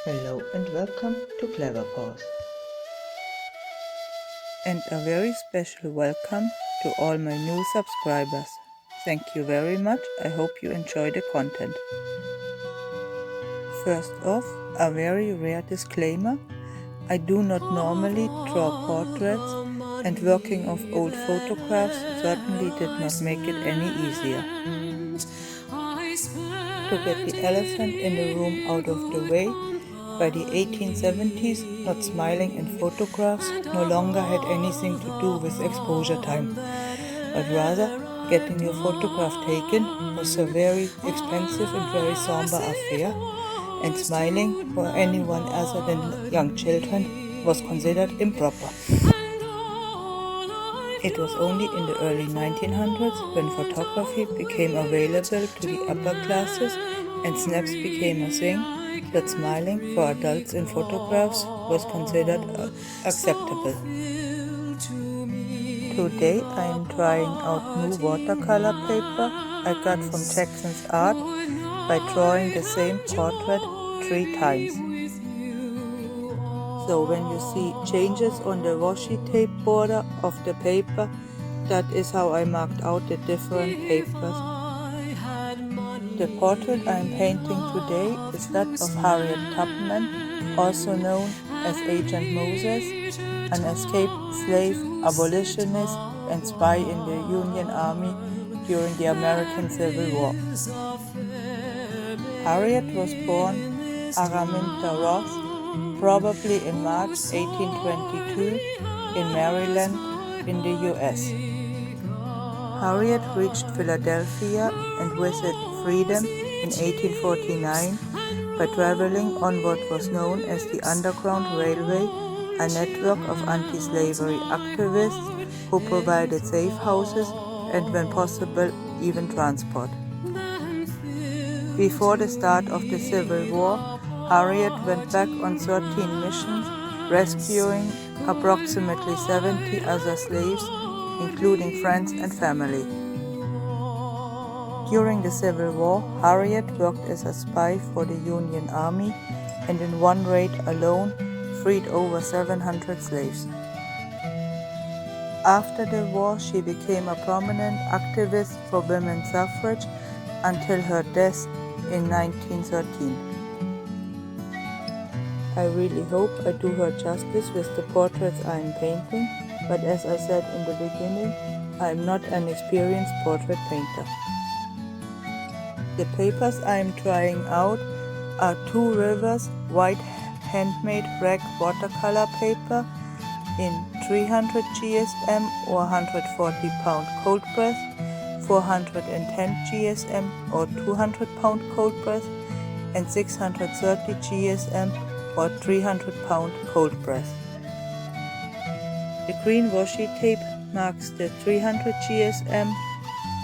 Hello and welcome to Clever-Paws. And a very special welcome to all my new subscribers. Thank you very much. I hope you enjoy the content. First off, a very rare disclaimer. I do not normally draw portraits, and working off old photographs certainly did not make it any easier. To get the elephant in the room out of the way, by the 1870s, not smiling in photographs no longer had anything to do with exposure time, but rather getting your photograph taken was a very expensive and very somber affair, and smiling for anyone other than young children was considered improper. It was only in the early 1900s when photography became available to the upper classes and snaps became a thing that smiling for adults in photographs was considered acceptable. Today I am trying out new watercolor paper I got from Jackson's Art by drawing the same portrait 3 times. So when you see changes on the washi-tape border of the paper, that is how I marked out the different papers. The portrait I am painting today is that of Harriet Tubman, also known as Agent Moses, an escaped slave, abolitionist, and spy in the Union Army during the American Civil War. Harriet was born Araminta Ross, probably in March 1822 in Maryland in the US. Harriet reached Philadelphia and visited Horedam in 1849 by traveling on what was known as the Underground Railway, a network of anti-slavery activists who provided safe houses and, when possible, even transport. Before the start of the Civil War, Harriet went back on 13 missions, rescuing approximately 70 other slaves, including friends and family. During the Civil War, Harriet worked as a spy for the Union Army and in one raid alone freed over 700 slaves. After the war, she became a prominent activist for women's suffrage until her death in 1913. I really hope I do her justice with the portraits I am painting, but as I said in the beginning, I am not an experienced portrait painter. The papers I am trying out are 2 Rivers white handmade rag watercolor paper in 300 GSM or 140 pound cold press, 410 GSM or 200 pound cold press, and 630 GSM or 300 pound cold press. The green washi tape marks the 300 GSM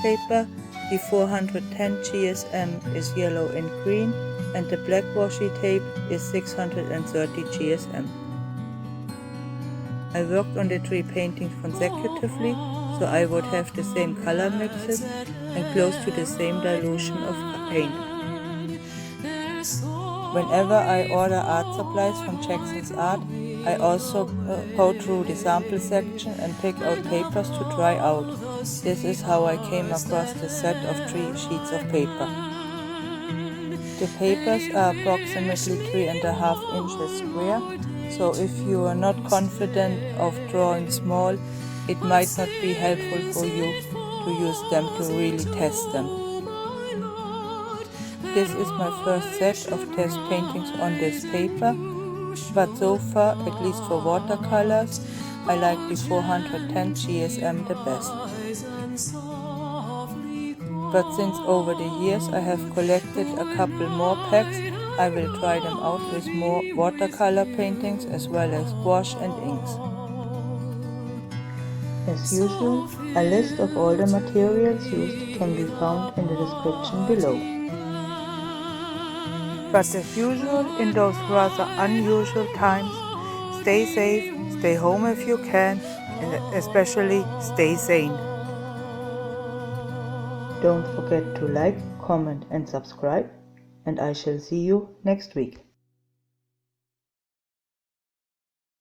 paper, the 410 GSM is yellow and green, and the black washi tape is 630 GSM. I worked on the 3 paintings consecutively, so I would have the same color mixes and close to the same dilution of paint. Whenever I order art supplies from Jackson's Art, I also go through the sample section and pick out papers to try out. This is how I came across the set of 3 sheets of paper. The papers are approximately 3.5 inches square, so if you are not confident of drawing small, it might not be helpful for you to use them to really test them. This is my first set of test paintings on this paper, but so far, at least for watercolors, I like the 410 GSM the best. But since over the years I have collected a couple more packs, I will try them out with more watercolor paintings as well as gouache and inks. As usual, a list of all the materials used can be found in the description below. But as usual, in those rather unusual times, stay safe, stay home if you can, and especially stay sane. Don't forget to like, comment and subscribe, and I shall see you next week.